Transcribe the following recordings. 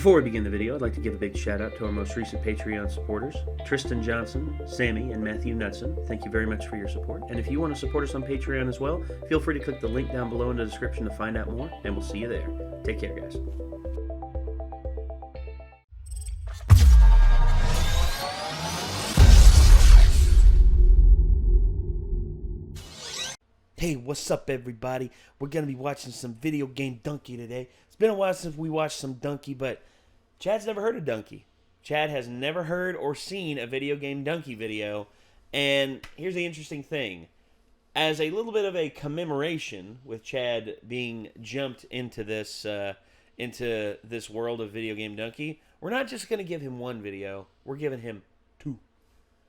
Before we begin the video, I'd like to give a big shout out to our most recent Patreon supporters, Tristan Johnson, Sammy, and Matthew Knudsen. Thank you very much for your support. And if you want to support us on Patreon as well, feel free to click the link down below in the description to find out more, and we'll see you there. Take care, guys. Hey, what's up, everybody? We're going to be watching some Video Game Dunkey today. It's been a while since we watched some Dunkey, but Chad's never heard of Dunkey. Chad has never heard or seen a Video Game Dunkey video, and here's the interesting thing. As a little bit of a commemoration with Chad being jumped into this world of Video Game Dunkey, we're not just going to give him one video, we're giving him two.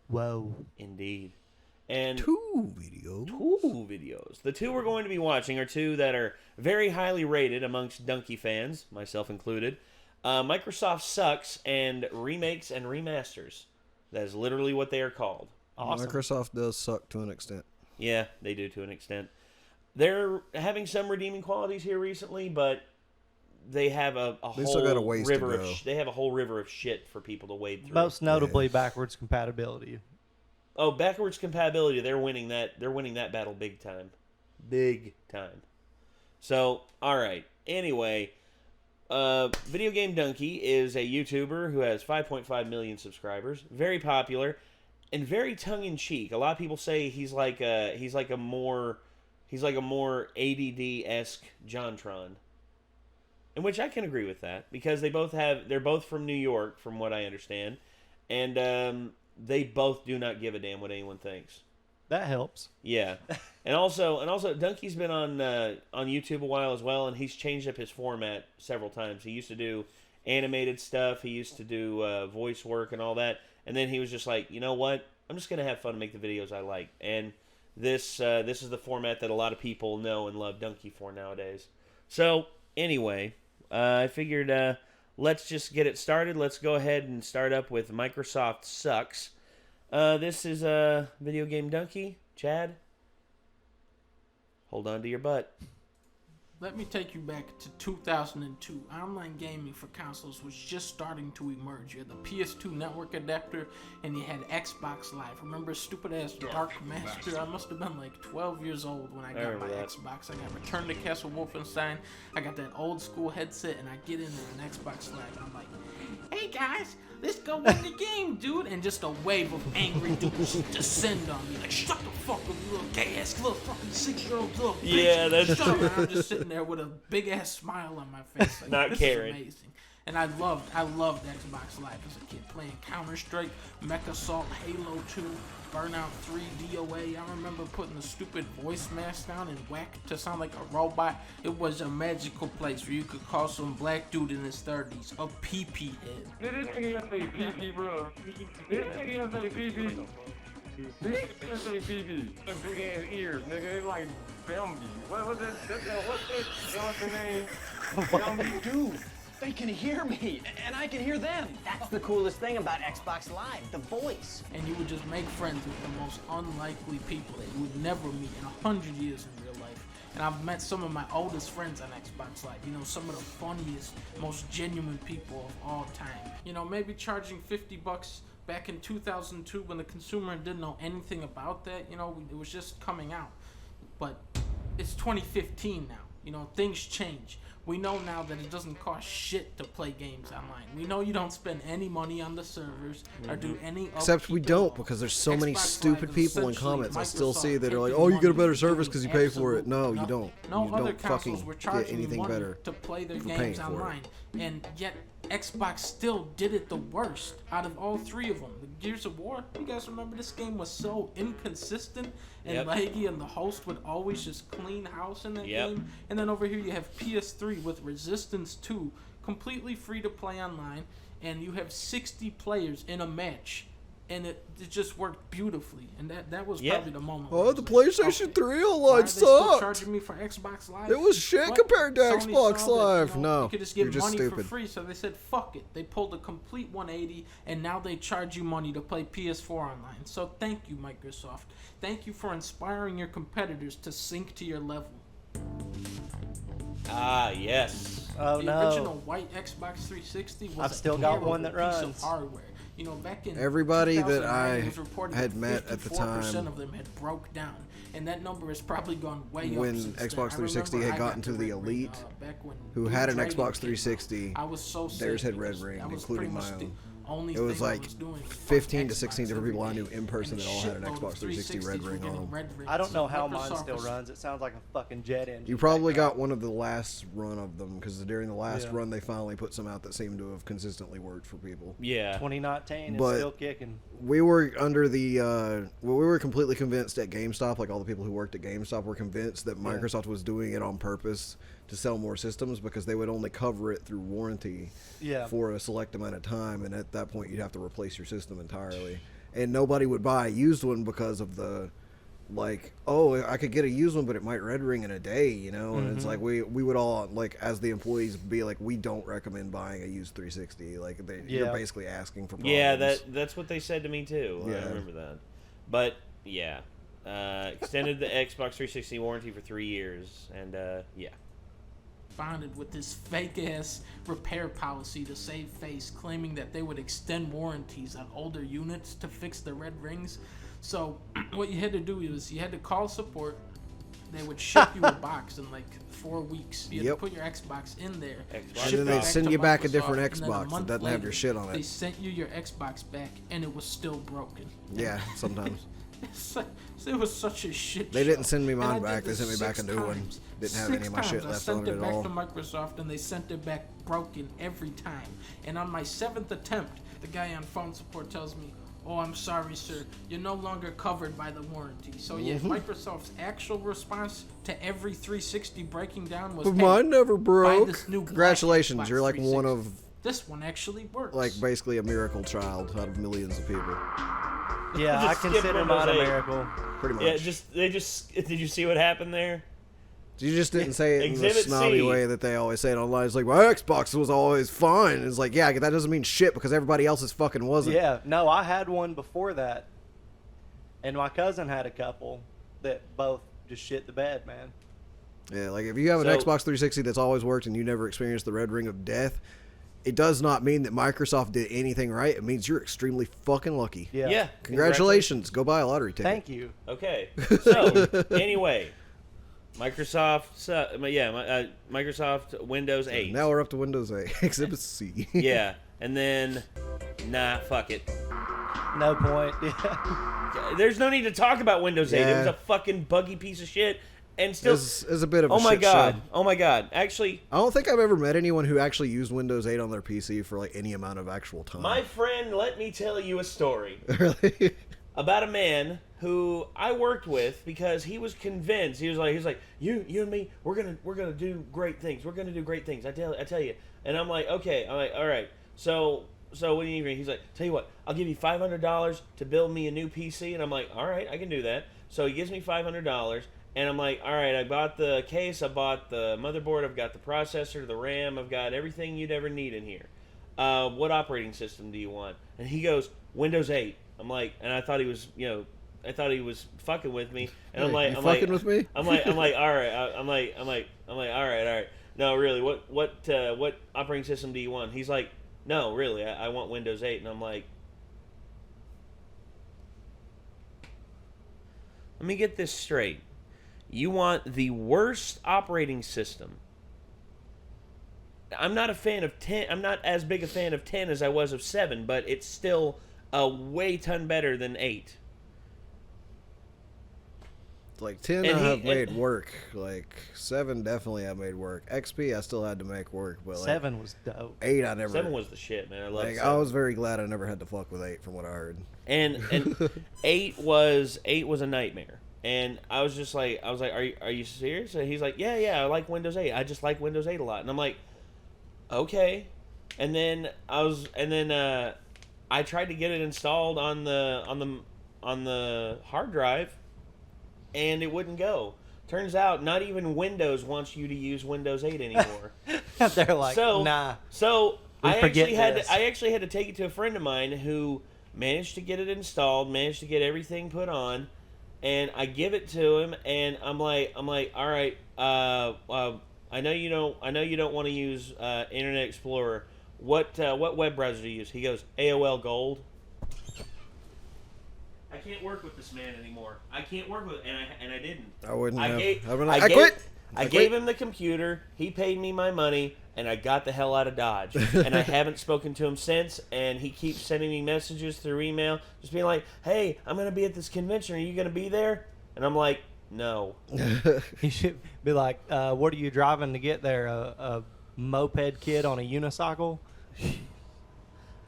Whoa. Indeed. And Two videos. The two we're going to be watching are two that are very highly rated amongst Dunkey fans, myself included. Microsoft Sucks and Remakes and Remasters. That is literally what they are called. Awesome. Microsoft does suck to an extent. Yeah, they do to an extent. They're having some redeeming qualities here recently, but they have a whole river of they have a whole river of shit for people to wade through. Most notably, backwards compatibility. Oh, backwards compatibility, they're winning that battle big time. Big time. So, alright. Anyway, Video Game Dunkey is a YouTuber who has 5.5 million subscribers. Very popular and very tongue-in-cheek. A lot of people say he's like a more ADD-esque Jonathon. In which I can agree with that, because they're both from New York, from what I understand. And they both do not give a damn what anyone thinks. That helps. Yeah, and also, Dunkey's been on YouTube a while as well, and he's changed up his format several times. He used to do animated stuff. He used to do voice work and all that, and then he was just like, you know what? I'm just gonna have fun and make the videos I like. And this is the format that a lot of people know and love Dunkey for nowadays. So anyway, I figured. Let's just get it started. Let's go ahead and start up with Microsoft Sucks. This is a Video Game Dunkey. Chad, hold on to your butt. Let me take you back to 2002. Online gaming for consoles was just starting to emerge. You had the PS2 network adapter, and you had Xbox Live. Remember stupid-ass Dark Master? I must have been like 12 years old when I got my Xbox. I got Return to Castle Wolfenstein. I got that old-school headset, and I get into an Xbox Live, and I'm like, hey, guys, let's go win the game, dude. And just a wave of angry dudes descend on me. Like, shut the fuck up, you little gay-ass little fucking 6-year-old little bitch. Yeah, that's Shut up. And I'm just sitting there with a big-ass smile on my face. Like, not this caring. is amazing. And I loved Xbox Live as a kid, playing Counter-Strike, Mech Assault, Halo 2, Burnout 3, DOA. I remember putting the stupid voice mask on and whack to sound like a robot. It was a magical place where you could call some black dude in his 30s a pee-pee head. This nigga say pee-pee, bro. This nigga say pee-pee. This nigga say pee-pee. Big ass ears, nigga. It's like Bambi. What's the name? Bambi. Dude, they can hear me, and I can hear them. That's the coolest thing about Xbox Live, the voice. And you would just make friends with the most unlikely people that you would never meet in 100 years in real life. And I've met some of my oldest friends on Xbox Live. You know, some of the funniest, most genuine people of all time. You know, maybe charging $50 back in 2002 when the consumer didn't know anything about that. You know, it was just coming out. But it's 2015 now. You know, things change. We know now that it doesn't cost shit to play games online. We know you don't spend any money on the servers or do any Except we don't, because there's so many stupid people in comments I still see that are like, oh, you get a better service because you pay for it. No, you don't. No you other don't consoles fucking were get charging anything money better to play their for games paying for online. And yet Xbox still did it the worst out of all three of them. The Gears of War, you guys remember this game was so inconsistent and laggy, and the host would always just clean house in that game. And then over here you have PS3 with Resistance 2, completely free to play online, and you have 60 players in a match. And it just worked beautifully, and that was probably the moment. Oh, the PlayStation 3 online sucked. Why are they still sucked. charging me for Xbox Live? It was shit compared to Sony Xbox saw that, Live. you know, No, you could just you're get just money stupid. for free, so they said fuck it. They pulled a complete 180, and now they charge you money to play PS4 online. So thank you, Microsoft. Thank you for inspiring your competitors to sink to your level. Ah, yes. Oh The no. original white Xbox 360 was I've a still got one that terrible piece runs. of hardware. You know, back in Everybody that 2009, I it was reported had that met at the 54% time of them had broke down, and that number has probably gone way when up since Xbox then. I 360 remember had I gotten got to the Red Ring, elite, back when who Blue had an Dragon Xbox came out. 360, I was so sad theirs had Red because Ring, that was including pretty my much the own. only It was thing I like was doing was 15 playing to 16 Xbox different people I every knew day. in person And that all had an shitload of Xbox 360 Red 360s were Ring getting on. Red Rings. I don't know how Microsoft mine still was- runs. It sounds like a fucking jet engine. You probably back got one of the last run of them because during the last Yeah. run they finally put some out that seemed to have consistently worked for people. Yeah. 2019 is But- still kicking. We were under the well, we were completely convinced at GameStop, like all the people who worked at GameStop were convinced that Microsoft was doing it on purpose to sell more systems because they would only cover it through warranty Yeah. for a select amount of time, and at that point you'd have to replace your system entirely. And nobody would buy a used one because of the like, oh, I could get a used one, but it might red ring in a day, you know. And it's like we would all, like, as the employees, be like, we don't recommend buying a used 360. Like you're Yeah. basically asking for problems. Yeah, that's what they said to me too. I Yeah. remember that. But yeah, extended the Xbox 360 warranty for 3 years, and yeah. Bonded with this fake ass repair policy to save face, claiming that they would extend warranties on older units to fix the red rings. So what you had to do was you had to call support. They would ship you a box in like 4 weeks. You had Yep. to put your Xbox in there. Xbox. And ship then it they'd back send to you back a Microsoft, different and then a Xbox that month doesn't have your later, shit on They it. sent you your Xbox back, and it was still broken. Yeah, sometimes. It was such a shit They show. didn't send me And I mine did back. They this sent me back a 6 new one. times. Didn't have 6 any of my shit times. left I sent on it it at back all. to Microsoft, and they sent it back broken every time. And on my 7th attempt, the guy on phone support tells me, "Oh, I'm sorry, sir. You're no longer covered by the warranty." So yeah, Mm-hmm. Microsoft's actual response to every 360 breaking down was, But "Hey, mine never broke. this new black Congratulations, Xbox you're like one 360. of This one actually works." like basically a miracle child out of millions of people. Yeah, I Just skip consider Windows mine a 8. miracle. Pretty much. Yeah, did you see what happened there? You just didn't say it in the Exhibit snobby C. way that they always say it online. It's like, my Xbox was always fine. It's like, yeah, that doesn't mean shit because everybody else's fucking wasn't. Yeah, no, I had one before that, and my cousin had a couple that both just shit the bed, man. Yeah, like if you have an So- Xbox 360 that's always worked and you never experienced the red ring of death, it does not mean that Microsoft did anything right. It means you're extremely fucking lucky. Yeah. Congratulations. Go buy a lottery ticket. Thank you. Okay. So anyway, Microsoft Windows 8. Now we're up to Windows 8. Exhibit C. Yeah, and then fuck it. No point. Yeah. There's no need to talk about Windows 8. It was Yeah. a fucking buggy piece of shit, and still. It's a bit of a Oh my shit god! show. Oh my god! Actually, I don't think I've ever met anyone who actually used Windows 8 on their PC for like any amount of actual time. my friend, let me tell you a story Really? about a man who I worked with because he was convinced. He was like, you and me, we're gonna do great things. We're gonna do great things. I tell you. And I'm like, okay. I'm like, all right. So what do you need? He's like, tell you what, I'll give you $500 to build me a new PC. And I'm like, all right, I can do that. So he gives me $500, and I'm like, all right, I bought the case, I bought the motherboard, I've got the processor, the RAM, I've got everything you'd ever need in here. What operating system do you want? And he goes, Windows 8. I'm like, and I thought he was, I thought he was fucking with me. And I'm like, you fucking with me? I'm like, all right. I'm like, all right. No, really, what operating system do you want? He's like, no, really, I want Windows 8. And I'm like, let me get this straight. You want the worst operating system. I'm not a fan of 10. I'm not as big a fan of 10 as I was of 7, but it's still a way ton better than 8. Like 10 And I have he- made work. Like 7 definitely I made work. XP I still had to make work, but like 7 was dope. 8 I never. 7 was the shit, man. I love like 7. I was very glad I never had to fuck with 8 from what I heard. And 8 was a nightmare. And I was like, are you serious? And he's like, yeah, I like Windows 8. I just like Windows 8 a lot. And I'm like, okay. And then I tried to get it installed on the hard drive, and it wouldn't go. Turns out, not even Windows wants you to use Windows 8 anymore. They're like, nah. So We I forget actually had to take it to a friend of mine who managed to get it installed, managed to get everything put on, and I give it to him, and I'm like, all right, I know you don't want to use Internet Explorer. What web browser do you use? He goes, AOL Gold. I can't work with this man anymore. I can't work with, and I didn't. I wouldn't have. I quit. I gave him the computer. He paid me my money, and I got the hell out of Dodge. And I haven't spoken to him since. And he keeps sending me messages through email, just being like, "Hey, I'm gonna be at this convention. Are you gonna be there?" And I'm like, "No." He should be like, "What are you driving to get there? A moped kid on a unicycle?"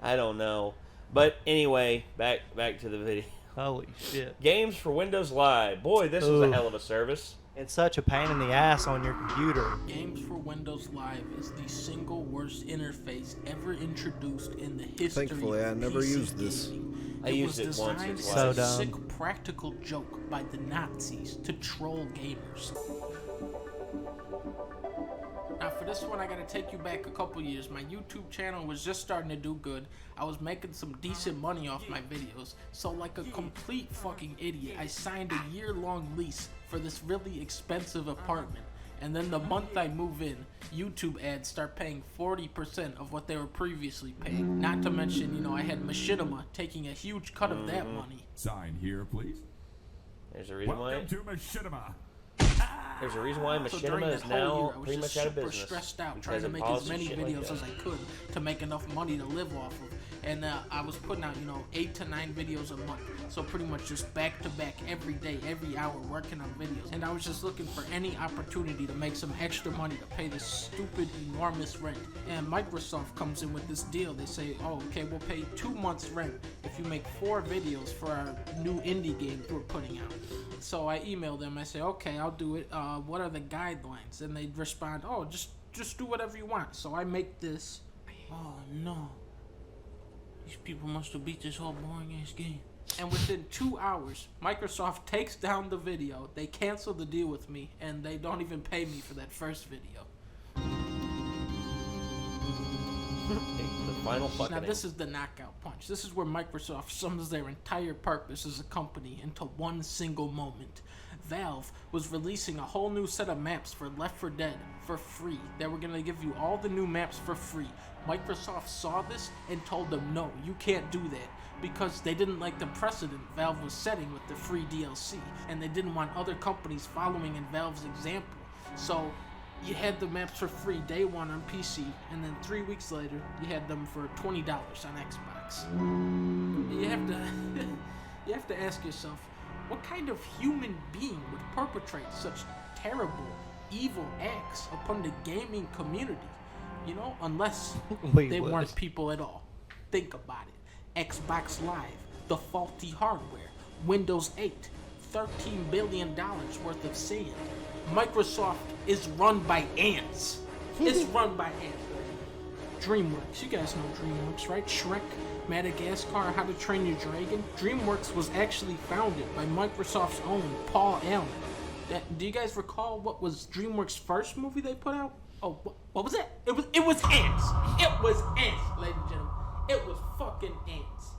I don't know. But anyway, back to the video. Holy shit! Games for Windows Live. Boy, this is a hell of a service. It's such a pain in the ass on your computer. Games for Windows Live is the single worst interface ever introduced in the history Thankfully, I of never PC used this. gaming. I used it once or designed twice. So as a dumb. sick practical joke by the Nazis to troll gamers. Now for this one, I gotta take you back a couple years. My YouTube channel was just starting to do good. I was making some decent money off my videos. So like a complete fucking idiot, I signed a year-long lease for this really expensive apartment. And then the month I move in, YouTube ads start paying 40% of what they were previously paying. Not to mention, I had Machinima taking a huge cut of that money. Sign here, please. There's a reason why. Welcome to Machinima. There's a reason why So during Machinima that is whole now year, I was pretty just much out of super business. stressed out, because trying to of make as policy many shit like videos that. as I could to make enough money to live off of. And I was putting out, 8 to 9 videos a month. So pretty much just back to back every day, every hour, working on videos. And I was just looking for any opportunity to make some extra money to pay this stupid, enormous rent. And Microsoft comes in with this deal. They say, oh, okay, we'll pay 2 months rent if you make 4 videos for our new indie game we're putting out. So I email them. I say, okay, I'll do it. What are the guidelines? And they respond, oh, just do whatever you want. So I make this. Oh no, these people must have beat this whole boring ass game. And within 2 hours, Microsoft takes down the video. They cancel the deal with me, and they don't even pay me for that first video. The final fucking. Now this is the knockout punch. This is where Microsoft sums their entire purpose as a company into one single moment. Valve was releasing a whole new set of maps for Left 4 Dead for free. They were going to give you all the new maps for free. Microsoft saw this and told them, no, you can't do that, because they didn't like the precedent Valve was setting with the free DLC, and they didn't want other companies following in Valve's example. So you had the maps for free day one on PC, and then 3 weeks later, you had them for $20 on Xbox. You have to, you have to ask yourself, what kind of human being would perpetrate such terrible, evil acts upon the gaming community? Unless they weren't people at all. Think about it. Xbox Live, the faulty hardware, Windows 8, $13 billion worth of sand. Microsoft is run by ants. It's run by ants. DreamWorks, you guys know DreamWorks, right? Shrek, Madagascar, How to Train Your Dragon. DreamWorks was actually founded by Microsoft's own Paul Allen. Do you guys recall what was DreamWorks' first movie they put out? Oh, what was it? It was ants. It was ants, ladies and gentlemen. It was fucking ants.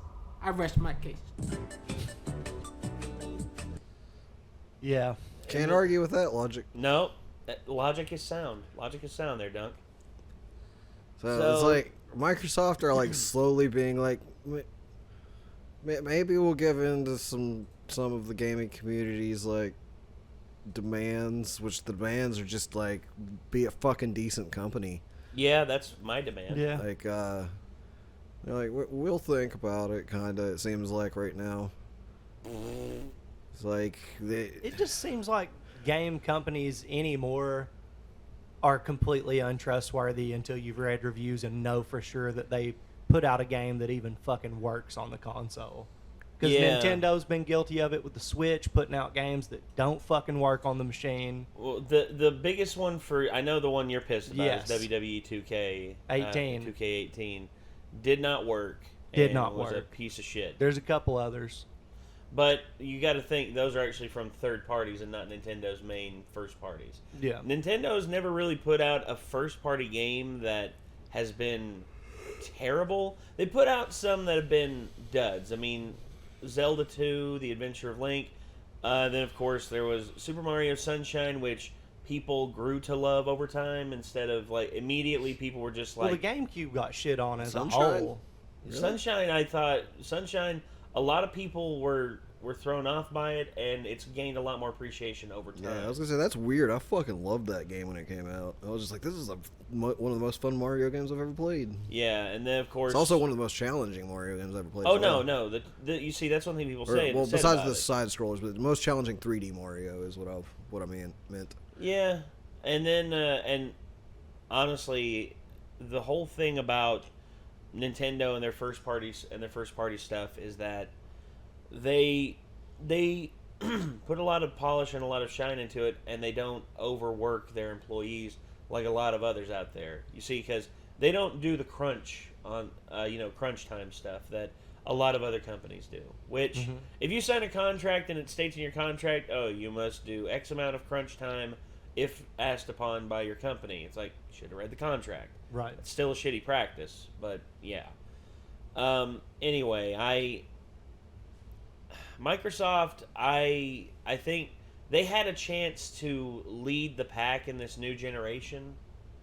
I rest my case. Yeah. Can't argue with that logic. No, logic is sound. Logic is sound there, Dunk. So it's like Microsoft are like slowly being like, maybe we'll give in to some of the gaming community's like demands, which the demands are just like be a fucking decent company. Yeah, that's my demand. Yeah. Like they're like we'll think about it. Kinda, it seems like right now. It's like It just seems like game companies anymore are completely untrustworthy until you've read reviews and know for sure that they put out a game that even fucking works on the console. Because Nintendo's been guilty of it with the Switch, putting out games that don't fucking work on the machine. Well, the biggest one I know the one you're pissed about Yes. is WWE 2K 18. 2K18 did not work. Did and not was a work. piece of shit. There's a couple others. But you got to think those are actually from third parties and not Nintendo's main first parties. Yeah. Nintendo's never really put out a first party game that has been terrible. They put out some that have been duds. I mean, Zelda 2, The Adventure of Link. Then, of course, there was Super Mario Sunshine, which people grew to love over time instead of like immediately people were just Well, like the GameCube got shit on as Sunshine? a whole. Sunshine. I thought Sunshine. A lot of people were thrown off by it, and it's gained a lot more appreciation over time. Yeah, I was gonna say that's weird. I fucking loved that game when it came out. I was just like, this is one of the most fun Mario games I've ever played. Yeah, and then of course It's also one of the most challenging Mario games I've ever played. Oh as well. no! You see, that's one thing people Or, say. well, said besides about the it. side scrollers, but the most challenging 3D Mario is what I meant. Yeah, and then and honestly, the whole thing about Nintendo and their first party stuff is that they put a lot of polish and a lot of shine into it, and they don't overwork their employees like a lot of others out there. You see, because they don't do the crunch on crunch time stuff that a lot of other companies do. Which, if you sign a contract and it states in your contract, oh, you must do X amount of crunch time if asked upon by your company. It's like, you should have read the contract. Right. It's still a shitty practice, but yeah. Anyway, Microsoft, I think they had a chance to lead the pack in this new generation.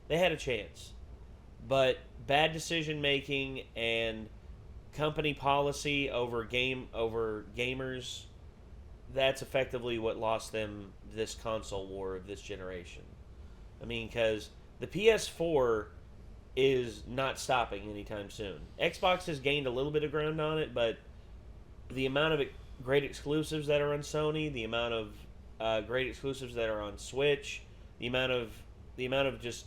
They had a chance. But bad decision making and company policy over gamers, that's effectively what lost them this console war of this generation. I mean, because the PS4 is not stopping anytime soon. Xbox has gained a little bit of ground on it, but the amount of great exclusives that are on Sony, the amount of great exclusives that are on Switch, the amount of just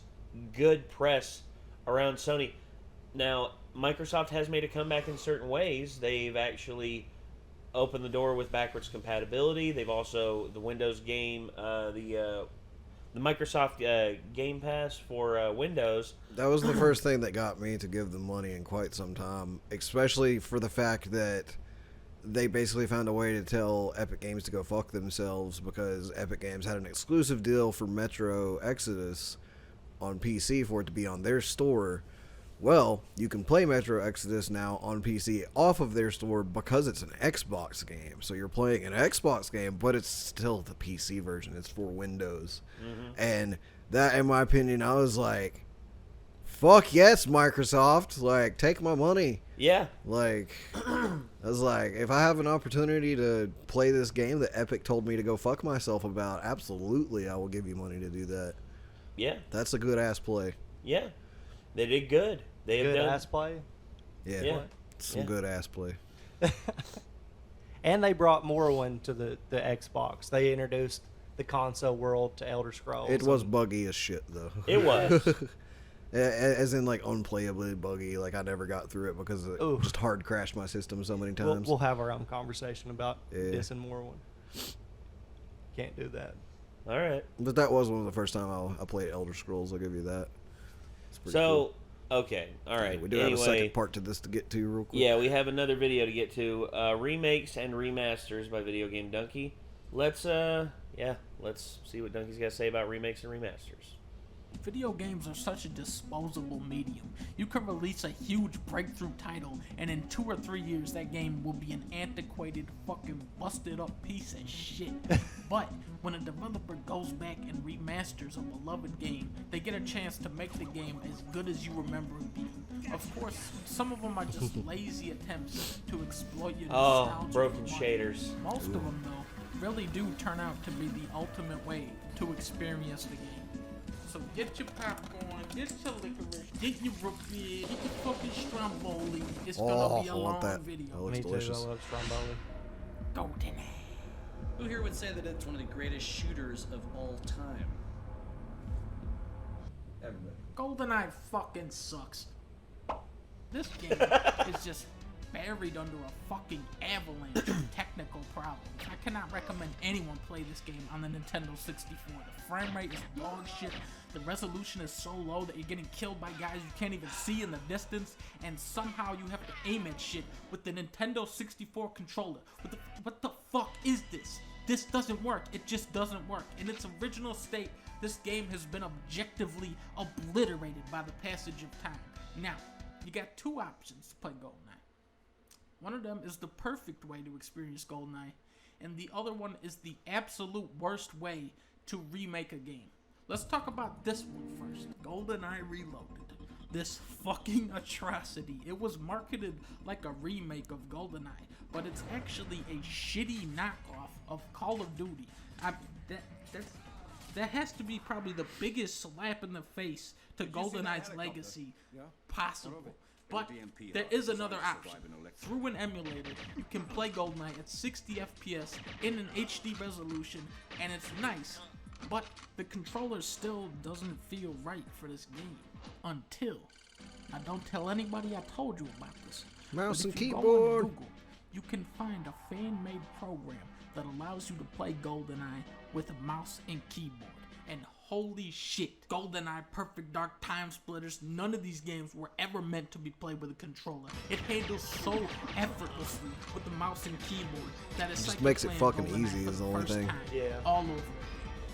good press around Sony. Now, Microsoft has made a comeback in certain ways. They've actually opened the door with backwards compatibility. They've also the Windows game, the Microsoft Game Pass for Windows. That was the first thing that got me to give them money in quite some time, especially for the fact that they basically found a way to tell Epic Games to go fuck themselves because Epic Games had an exclusive deal for Metro Exodus on PC for it to be on their store. Well, you can play Metro Exodus now on PC off of their store because it's an Xbox game. So you're playing an Xbox game, but it's still the PC version. It's for Windows. And that, in my opinion, I was like, fuck yes, Microsoft. Like, take my money. Yeah. Like, I was like, if I have an opportunity to play this game that Epic told me to go fuck myself about, absolutely, I will give you money to do that. Yeah. That's a good ass play. Yeah. They did good. They have Good done ass play. Yeah. Yeah. Some Yeah. good ass play. And they brought Morrowind to the Xbox. They introduced the console world to Elder Scrolls. It was buggy as shit, though. It was. As in, like, unplayably buggy. Like, I never got through it because it Ooh. just hard crashed my system so many We'll, times. we'll have our own conversation about Yeah. this and Morrowind. Can't do that. All right. But that was one of the first time I played Elder Scrolls. I'll give you that. It's pretty So, okay. All cool. right. We do have a Anyway, second part to this to get to real quick. yeah, we have another video to get to. Remakes and remasters by Video Game Dunkey. Let's see what Dunkey's got to say about remakes and remasters. Video games are such a disposable medium. You can release a huge breakthrough title, and in 2 or 3 years, that game will be an antiquated, fucking busted up piece of shit. But when a developer goes back and remasters a beloved game, they get a chance to make the game as good as you remember it being. Of course, some of them are just lazy attempts to exploit your nostalgia. Oh, broken for money. shaders. Most of them, though, really do turn out to be the ultimate way to experience the game. So get your popcorn, get your licorice, get your root beer, get your fucking stromboli. It's gonna be a I want long that. video. That looks Me delicious. too. I love Stromboli. Goldeneye. Who here would say that it's one of the greatest shooters of all time? Everybody. Goldeneye fucking sucks. This game is just buried under a fucking avalanche of technical problems. I cannot recommend anyone play this game on the Nintendo 64. The frame rate is dog shit. The resolution is so low that you're getting killed by guys you can't even see in the distance, and somehow you have to aim at shit with the Nintendo 64 controller. What the fuck is this? This doesn't work. It just doesn't work. In its original state, this game has been objectively obliterated by the passage of time. Now, you got two options to play GoldenEye. One of them is the perfect way to experience GoldenEye, and the other one is the absolute worst way to remake a game. Let's talk about this one first. Goldeneye Reloaded. This fucking atrocity. It was marketed like a remake of Goldeneye, but it's actually a shitty knockoff of Call of Duty. That has to be probably the biggest slap in the face to GoldenEye's legacy possible. But there is another option. Through an emulator, you can play GoldenEye at 60 FPS in an HD resolution, and it's nice, but the controller still doesn't feel right for this game. Until, now don't tell anybody I told you about this. Mouse and If you go on keyboard. Google, you can find a fan-made program that allows you to play GoldenEye with a mouse and keyboard. And holy shit, GoldenEye, Perfect Dark, Time Splitters, none of these games were ever meant to be played with a controller. It handles so effortlessly with the mouse and keyboard that it's Just like makes you're it playing fucking GoldenEye easy for is the the only first thing. time, Yeah. all over.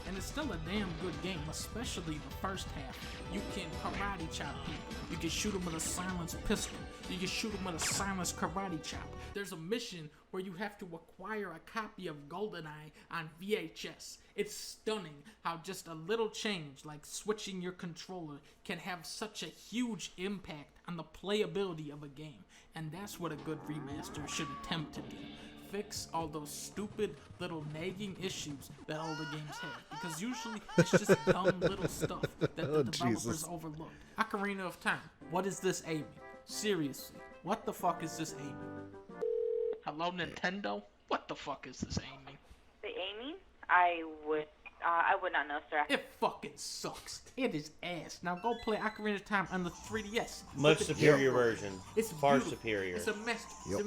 And it's still a damn good game, especially the first half. You can karate chop people. You can shoot them with a silenced pistol. You can shoot them with a silenced karate chop. There's a mission where you have to acquire a copy of GoldenEye on VHS. It's stunning how just a little change, like switching your controller, can have such a huge impact on the playability of a game. And that's what a good remaster should attempt to do. Fix all those stupid little nagging issues that older games have, because usually it's just dumb little stuff that the developers Jesus. overlook. Ocarina of Time. What is this aiming? Seriously, what the fuck is this aiming? Hello, Nintendo? What the fuck is this aiming? The aiming? I would not know, sir. It fucking sucks. It is ass. Now go play Ocarina of Time on the 3DS. Much Look at superior it. version. It's far beautiful. superior. It's a mess. Yep.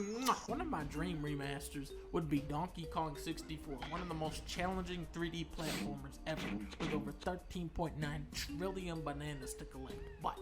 One of my dream remasters would be Donkey Kong 64, one of the most challenging 3D platformers ever, with over 13.9 trillion bananas to collect. But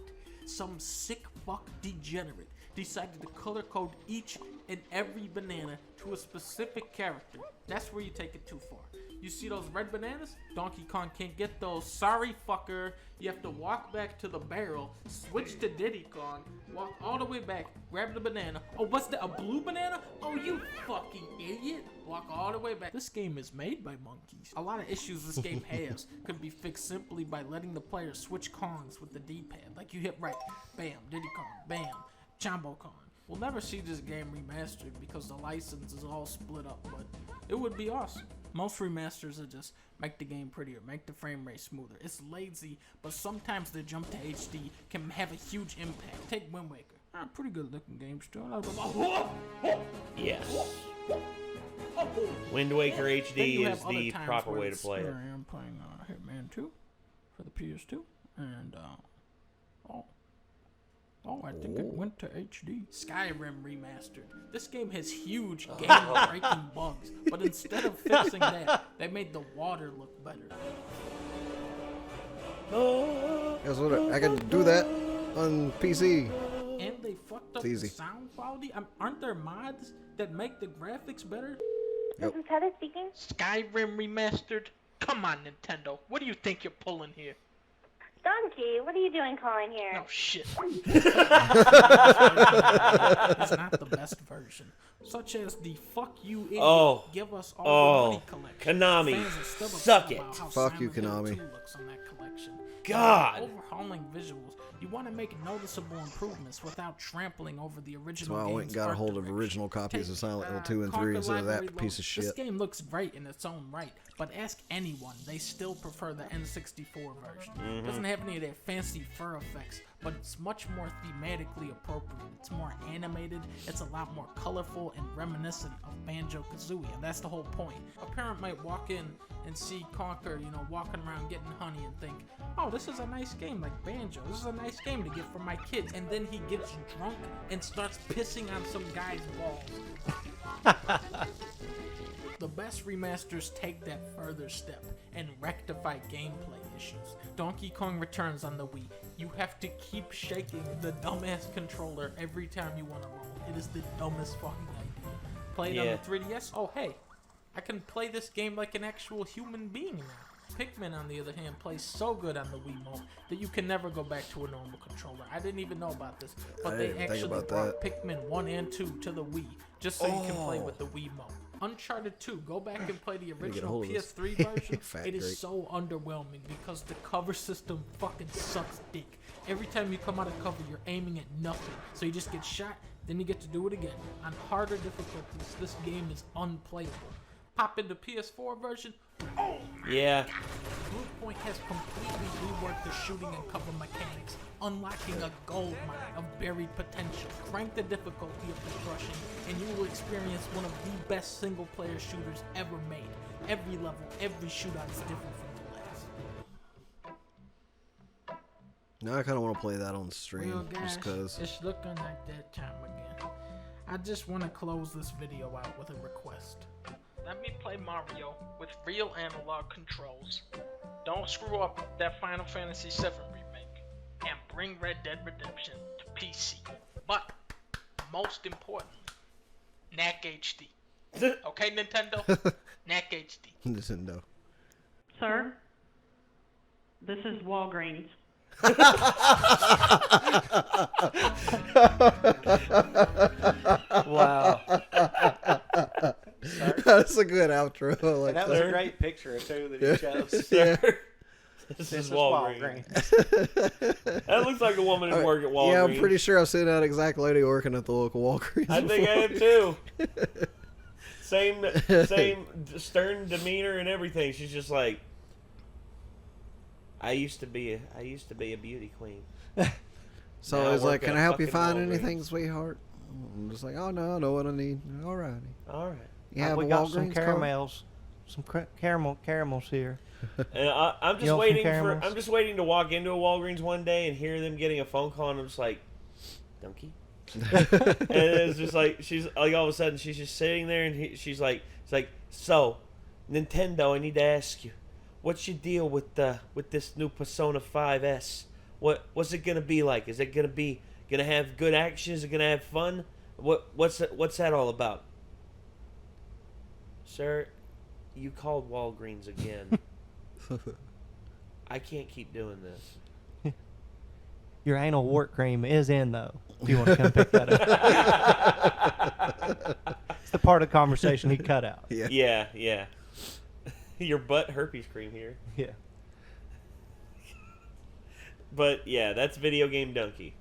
some sick fuck degenerate decided to color code each and every banana to a specific character. That's where you take it too far. You see those red bananas? Donkey Kong can't get those. Sorry, fucker. You have to walk back to the barrel, switch to Diddy Kong, walk all the way back, grab the banana. Oh, what's that? A blue banana? Oh, you fucking idiot. Walk all the way back. This game is made by monkeys. A lot of issues this game has could be fixed simply by letting the player switch Kongs with the D-pad. Like you hit right, bam, Diddy Kong, bam, Jumbo Kong. We'll never see this game remastered because the license is all split up, but it would be awesome. Most remasters are just make the game prettier, make the frame rate smoother. It's lazy, but sometimes the jump to HD can have a huge impact. Take Wind Waker. Pretty good looking game still. Yes. Wind Waker Then HD you is have other the times proper where way to it's- play it. Here I am playing Hitman 2 for the PS2, and I think it went to HD. Skyrim Remastered. This game has huge game-breaking bugs, but instead of fixing that, they made the water look better. Guess what? I can do that on PC. And they fucked up It's the easy. sound quality. Aren't there mods that make the graphics better? Yep. This is Heather speaking. Skyrim Remastered? Come on, Nintendo. What do you think you're pulling here? Donkey, what are you doing calling here? Oh, shit. It's not the best version. Such as the fuck you idiot, Oh. give us all the money collection. Konami, Fans are still suck upset it. about how Fuck you, Silent Hill Konami. 2 looks on that collection. God. Overhauling visuals. You want to make noticeable improvements without trampling over the That's original why I went and game's got a art hold of direction. original copies of Silent Hill Take, 2 and 3 Conquer instead of that Library piece of Load. This shit. game looks great in its own right, but ask anyone, they still prefer the N64 version. It doesn't have any of that fancy fur effects, but it's much more thematically appropriate. It's more animated, it's a lot more colorful and reminiscent of Banjo-Kazooie, and that's the whole point. A parent might walk in and see Conquer, walking around getting honey and think, oh, this is a nice game like Banjo. This is a nice game to get for my kids. And then he gets drunk and starts pissing on some guy's balls. The best remasters take that further step and rectify gameplay issues. Donkey Kong Returns on the Wii. You have to keep shaking the dumbass controller every time you want to roll. It is the dumbest fucking idea. Play it on the 3DS? Oh, hey, I can play this game like an actual human being now. Pikmin, on the other hand, plays so good on the Wiimote that you can never go back to a normal controller. I didn't even know about this, but I they didn't think actually about brought Pikmin 1 and 2 to the Wii just so you can play with the Wiimote. Uncharted 2, go back and play the get a original hold of this. PS3 version. Fat It is Drake. so underwhelming because the cover system fucking sucks dick. Every time you come out of cover, you're aiming at nothing. So you just get shot, then you get to do it again. On harder difficulties, this game is unplayable. Pop in the PS4 version. Oh my Yeah. God. Bluepoint has completely reworked the shooting and cover mechanics, unlocking a gold mine of buried potential. Crank the difficulty of destruction, and you will experience one of the best single-player shooters ever made. Every level, every shootout is different from the last. Now I kind of want to play that on stream, Well, just guys, cause. it's looking like that time again. I just want to close this video out with a request. Let me play Mario with real analog controls. Don't screw up that Final Fantasy VII remake. And bring Red Dead Redemption to PC. But, most importantly, NAC HD. Okay, Nintendo? NAC HD. Nintendo. Sir, this is Walgreens. Wow. That's a good outro. I like That was a great picture too that he chose. Yeah. This is is Walgreens. Walgreens. That looks like a woman who worked at Walgreens. Yeah, I'm pretty sure I've seen that exact lady working at the local Walgreens. I think I have too. Same stern demeanor and everything. She's just like, I used to be a beauty queen. So Now I was I like, work "Can at I help you fucking find Walgreens." anything, sweetheart?" I'm just like, "Oh no, I know what I need." All righty. All right. You have we a got some Walgreens card? caramels, some caramels here. And I'm You just want some waiting caramels? I'm just waiting to walk into a Walgreens one day and hear them getting a phone call, and I'm just like, donkey. And it's just like she's like all of a sudden she's just sitting there and she's like, it's like, so Nintendo, I need to ask you, what's your deal with this new Persona 5S? What's it gonna be like? Is it gonna have good action? Is it gonna have fun? What's that all about? Sir, you called Walgreens again. I can't keep doing this. Your anal wart cream is in though. If you want to come pick that up. It's the part of the conversation he cut out. Yeah. Your butt herpes cream here. Yeah. But yeah, that's Video Game Dunkey.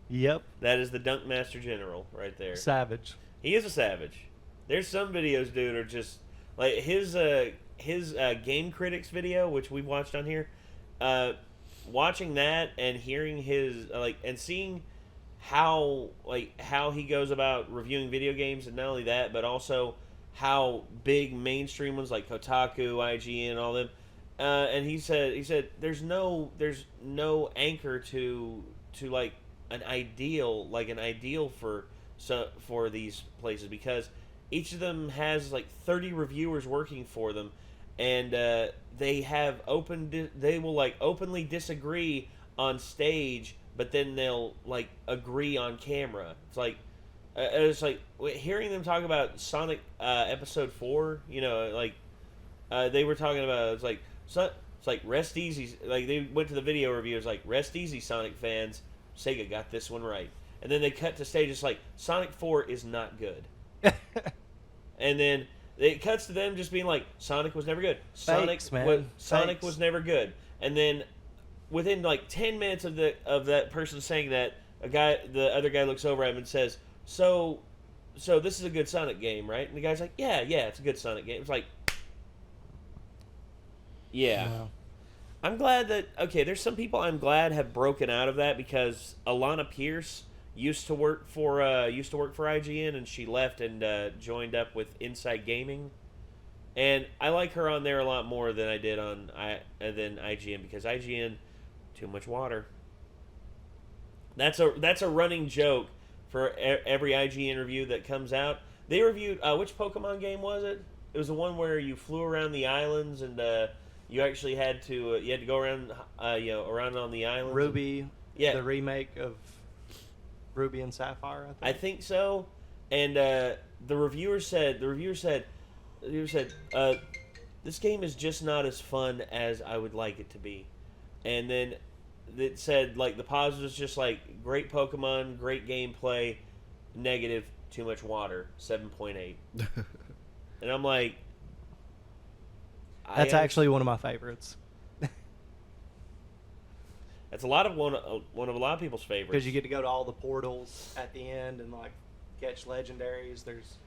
Yep. That is the Dunk Master General right there. Savage. He is a savage. There's some videos, dude, are just like his Game Critics video, which we've watched on here. Watching that and hearing his and seeing how he goes about reviewing video games, and not only that, but also how big mainstream ones like Kotaku, IGN, and all them. And he said there's no anchor to like an ideal for these places, because each of them has like 30 reviewers working for them, and they will like openly disagree on stage, but then they'll like agree on camera. It's like hearing them talk about Sonic Episode 4. You know, they were talking about it's like rest easy. Like they went to the video review. It's like rest easy, Sonic fans. Sega got this one right. And then they cut to stage. It's like Sonic 4 is not good. And then it cuts to them just being like, Sonic was never good. Sonic was never good. And then within like 10 minutes of that person saying that, the other guy looks over at him and says, So this is a good Sonic game, right? And the guy's like, yeah, it's a good Sonic game. It's like, yeah. Wow. I'm glad that, there's some people I'm glad have broken out of that, because Alana Pierce used to work for IGN, and she left and joined up with Inside Gaming. And I like her on there a lot more than I did than IGN, because IGN, too much water. That's a running joke for every IGN review that comes out. They reviewed which Pokemon game was it? It was the one where you flew around the islands and you actually had to go around around on the islands. Ruby. Yeah. The remake of Ruby and Sapphire, I think so. And the reviewer said this game is just not as fun as I would like it to be. And then it said like the positives, just like great Pokemon, great gameplay, negative, too much water, 7.8. And I'm like, That's actually one of my favorites. That's a lot of one of a lot of people's favorites. Because you get to go to all the portals at the end and like catch legendaries. There's,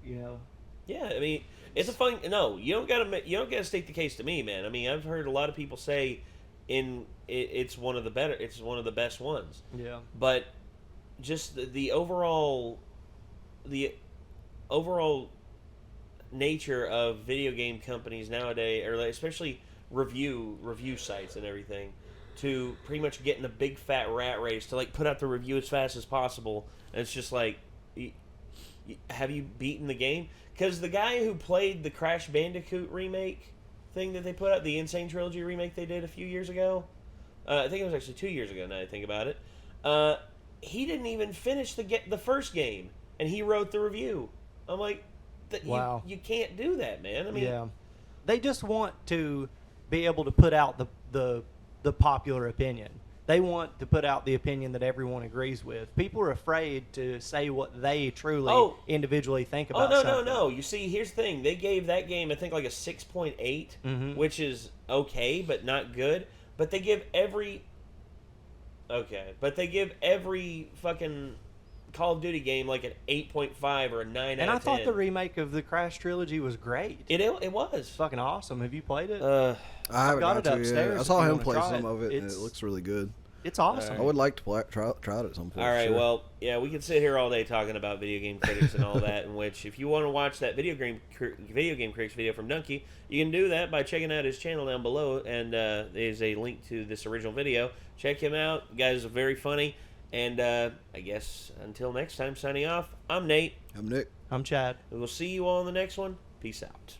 you know. Yeah, I mean, it's a fun. No, you don't gotta state the case to me, man. I mean, I've heard a lot of people say, it's one of the better. It's one of the best ones. Yeah. But just the overall nature of video game companies nowadays, or especially review sites and everything, to pretty much get in a big fat rat race to like put out the review as fast as possible, and it's just like, have you beaten the game? Because the guy who played the Crash Bandicoot remake thing that they put out, the Insane Trilogy remake they did a few years ago, I think it was actually 2 years ago now I think about it, he didn't even finish the first game, and he wrote the review. I'm like, wow. You can't do that, man. I mean, yeah, they just want to be able to put out the popular opinion. They want to put out the opinion that everyone agrees with. People are afraid to say what they truly individually think about something. No. You see, here's the thing. They gave that game, I think, like a 6.8, which is okay, but not good. But they give every fucking Call of Duty game like an 8.5 or a 9 out of 10. And I thought the remake of the Crash trilogy was great. It was. Fucking awesome. Have you played it? I haven't got it upstairs. I saw him play some of it, and it looks really good. It's awesome. I would like to try it at some point. All right, sure. well, yeah, we can sit here all day talking about video game critics and all that, in which if you want to watch that video game critics video from Dunkey, you can do that by checking out his channel down below, and there's a link to this original video. Check him out. The guys are very funny, and I guess until next time, signing off, I'm Nate. I'm Nick. I'm Chad. We'll see you all in the next one. Peace out.